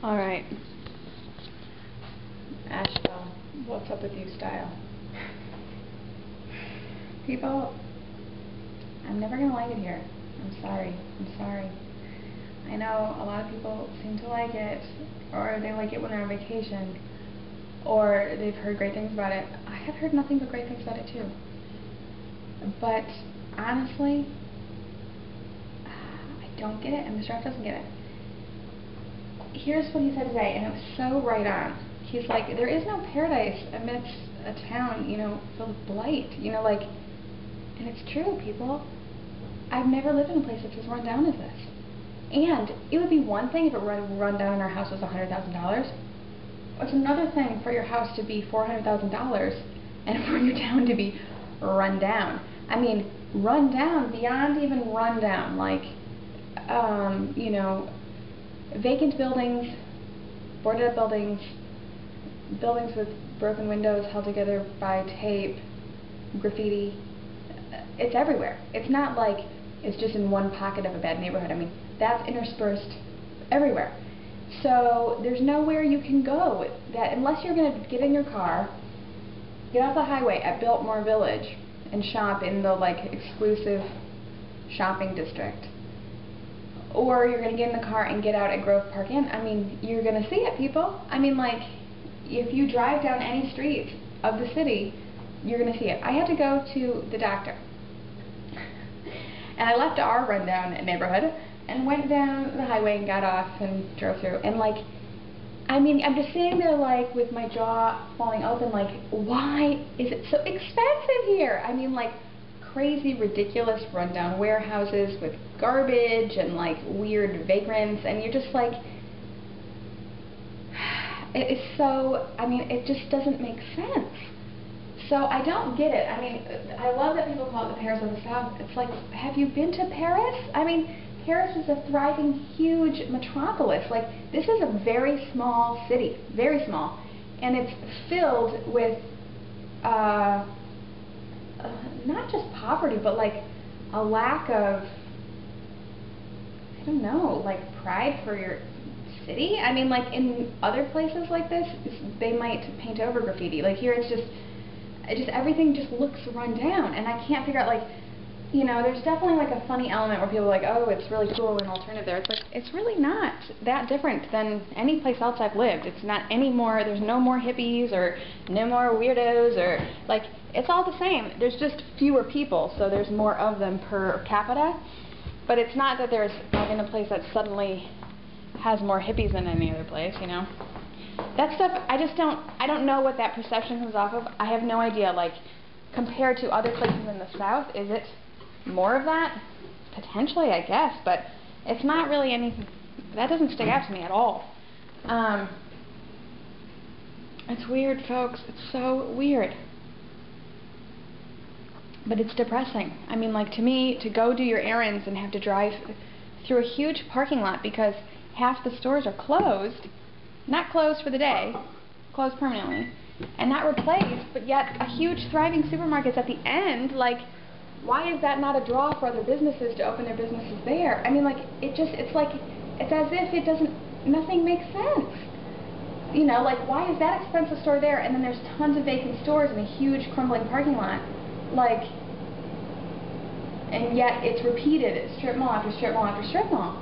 Alright. Asheville, what's up with you style? People, I'm never going to like it here. I'm sorry. I know a lot of people seem to like it, or they like it when they're on vacation, or they've heard great things about it. I have heard nothing but great things about it too. But honestly, I don't get it, and Mr. F doesn't get it. Here's what he said today, and it was so right on. He's like, there is no paradise amidst a town, filled with blight, and it's true, people. I've never lived in a place that's as run down as this. And it would be one thing if it were run down and our house was $100,000. It's another thing for your house to be $400,000 and for your town to be run down. I mean, run down beyond even run down, vacant buildings, boarded up buildings, buildings with broken windows held together by tape, graffiti. It's everywhere. It's not like it's just in one pocket of a bad neighborhood. I mean, that's interspersed everywhere. So there's nowhere you can go that unless you're going to get in your car, get off the highway at Biltmore Village and shop in the exclusive shopping district. Or you're going to get in the car and get out at Grove Park Inn. I mean, you're going to see it, people. I mean, if you drive down any streets of the city, you're going to see it. I had to go to the doctor. And I left our rundown neighborhood and went down the highway and got off and drove through. And, I'm just sitting there, with my jaw falling open, why is it so expensive here? I mean, crazy, ridiculous rundown warehouses with garbage and weird vagrants, and you're just it's so, it just doesn't make sense. So I don't get it. I mean, I love that people call it the Paris of the South. It's have you been to Paris? I mean, Paris is a thriving, huge metropolis. This is a very small city, very small, and it's filled with not just poverty, but a lack of, I don't know, pride for your city. I mean, in other places like this, they might paint over graffiti. Here it's just everything just looks run down, and I can't figure out, there's definitely a funny element where people are oh, it's really cool and alternative there. It's it's really not that different than any place else I've lived. It's not any more, there's no more hippies or no more weirdos or, it's all the same. There's just fewer people, so there's more of them per capita. But it's not that there's in a place that suddenly has more hippies than any other place, That stuff, I don't know what that perception comes off of. I have no idea, compared to other places in the South, is it more of that? Potentially, I guess, but it's not really anything, that doesn't stick out to me at all. It's weird, folks. It's so weird. But it's depressing. I mean, to me, to go do your errands and have to drive through a huge parking lot because half the stores are closed, not closed for the day, closed permanently, and not replaced, but yet a huge thriving supermarket's at the end, why is that not a draw for other businesses to open their businesses there? I mean, it's as if nothing makes sense. Why is that expensive store there, and then there's tons of vacant stores in a huge crumbling parking lot, and yet it's repeated at strip mall after strip mall after strip mall.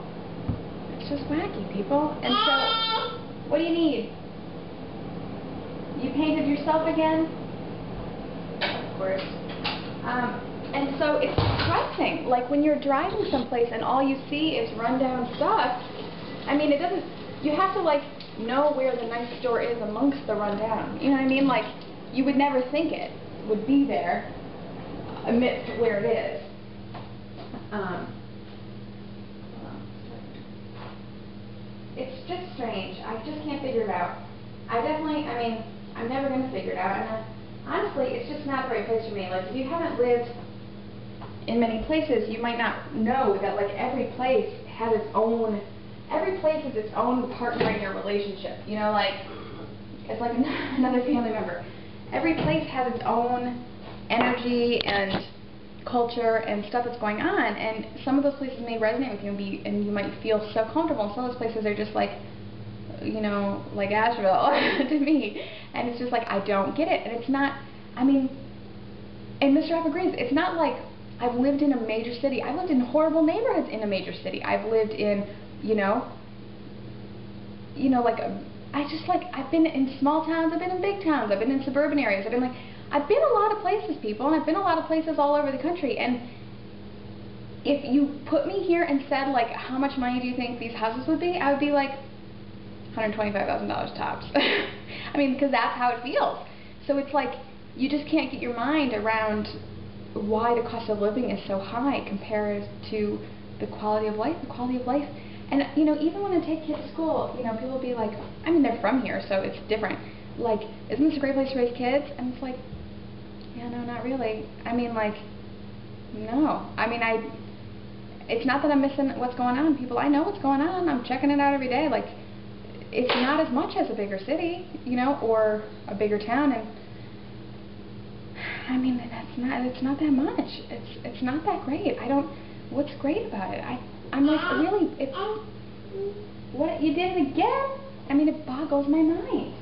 It's just wacky, people. And so, what do you need? You painted yourself again? Of course. And so it's depressing. When you're driving someplace and all you see is rundown stuff, I mean, you have to, know where the nice store is amongst the rundown. You know what I mean? You would never think it would be there amidst where it is. It's just strange. I just can't figure it out. I'm never going to figure it out. And honestly, it's just not the right place for me. If you haven't lived in many places, you might not know that every place has its own, every place is its own partner in your relationship. It's like another family member. Every place has its own energy and culture and stuff that's going on, and some of those places may resonate with you and you might feel so comfortable, and some of those places are just you know, like Asheville to me. And it's just like, I don't get it. And it's not, I mean, and Mr. F agrees, it's not like I've lived in a major city. I've lived in horrible neighborhoods in a major city. I've lived in, you know, like, I've been in small towns, I've been in big towns, I've been in suburban areas, I've been a lot of places, people, and I've been a lot of places all over the country, and if you put me here and said, like, how much money do you think these houses would be, I would be like, $125,000 tops. I mean, because that's how it feels. So it's like, you just can't get your mind around why the cost of living is so high compared to the quality of life. And, you know, even when I take kids to school, you know, people will be like, I mean, they're from here, so it's different. Like, isn't this a great place to raise kids? And it's like, yeah, no, not really. I mean, like, no. I mean, it's not that I'm missing what's going on, people. I know what's going on. I'm checking it out every day. Like, it's not as much as a bigger city, you know, or a bigger town, and I mean, it's not that much. It's not that great. What's great about it? I'm like, really, what, you did it again? I mean, it boggles my mind.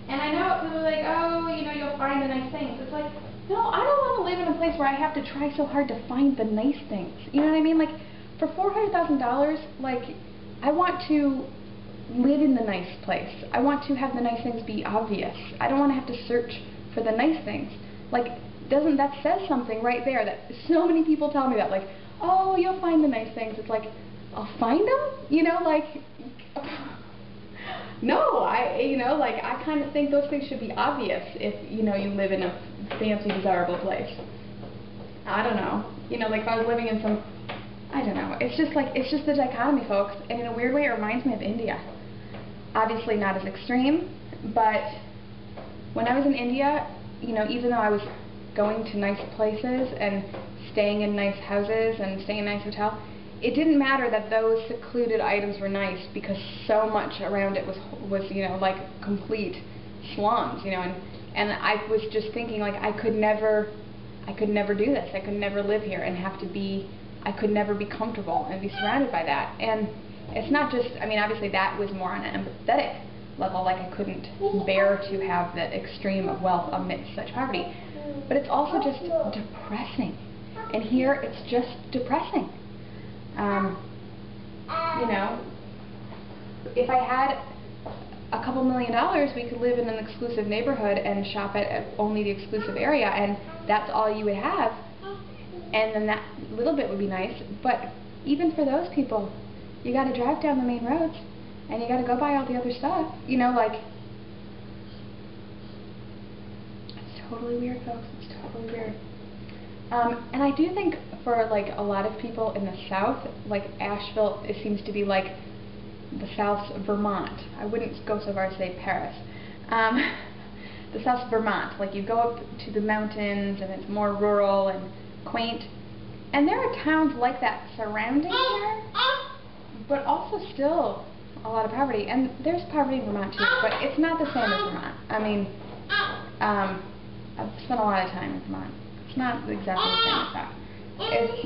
And I know people are like, oh, you know, you'll find the nice things. It's like, no, I don't want to live in a place where I have to try so hard to find the nice things. You know what I mean? Like, for $400,000, like, I want to live in the nice place. I want to have the nice things be obvious. I don't want to have to search for the nice things. Like, doesn't that says something right there that so many people tell me that, like, oh, you'll find the nice things. It's like, I'll find them? You know, like, no, you know, like, I kind of think those things should be obvious if, you know, you live in a fancy, desirable place. I don't know. You know, like, if I was living in some, I don't know. It's just like, it's just the dichotomy, folks. And in a weird way, it reminds me of India. Obviously not as extreme, but when I was in India, you know, even though I was going to nice places and staying in nice houses and staying in a nice hotel, it didn't matter that those secluded items were nice because so much around it was you know, like complete slums, you know, and I was just thinking, like, I could never do this. I could never live here and I could never be comfortable and be surrounded by that. And it's not just, I mean, obviously that was more on an empathetic level, like I couldn't bear to have the extreme of wealth amidst such poverty. But it's also just depressing. And here it's just depressing. You know, if I had a couple $1 million, we could live in an exclusive neighborhood and shop at only the exclusive area, and that's all you would have. And then that little bit would be nice. But even for those people, you got to drive down the main roads, and you got to go buy all the other stuff. You know, like, it's totally weird, folks. It's totally weird. And I do think for, like, a lot of people in the South, like Asheville, it seems to be like the South's Vermont. I wouldn't go so far as to say Paris. The South's Vermont. Like, you go up to the mountains, and it's more rural and quaint. And there are towns like that surrounding here, but also still a lot of poverty. And there's poverty in Vermont too, but it's not the same as Vermont. I mean, I've spent a lot of time in Vermont. It's not exactly the same as that.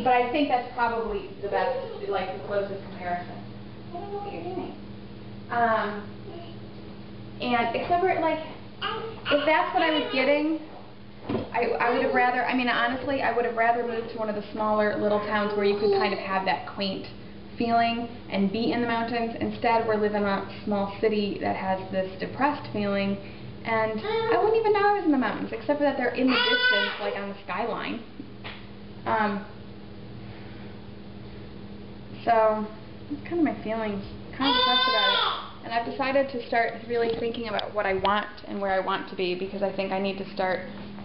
But I think that's probably the best, like, the closest comparison. I don't know what you're doing. And except for, like, if that's what I was getting, I would have rather, I mean, honestly, I would have rather moved to one of the smaller little towns where you could kind of have that quaint feeling and be in the mountains. Instead, we're living in a small city that has this depressed feeling, and I wouldn't even know I was in the mountains, except for that they're in the distance, like on the skyline. So, that's kind of my feelings. Kind of depressed about it. And I've decided to start really thinking about what I want and where I want to be, because I think I need to start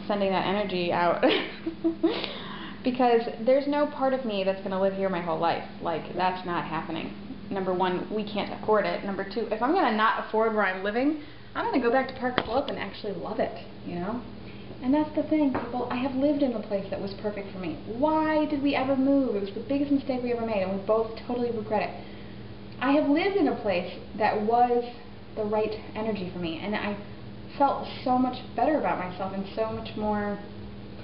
sending that energy out. Because there's no part of me that's going to live here my whole life. Like, that's not happening. Number one, we can't afford it. Number two, if I'm going to not afford where I'm living, I'm going to go back to Park Slope and actually love it, you know? And that's the thing, people. I have lived in a place that was perfect for me. Why did we ever move? It was the biggest mistake we ever made, and we both totally regret it. I have lived in a place that was the right energy for me, and I felt so much better about myself and so much more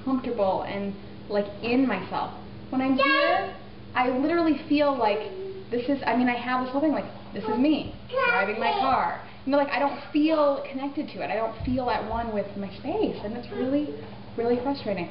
comfortable and, like, in myself. When I'm here, I literally feel like this is, I mean, I have this whole thing, like, This is me driving my car. You know, like I don't feel connected to it. I don't feel at one with my space, and it's really, really frustrating.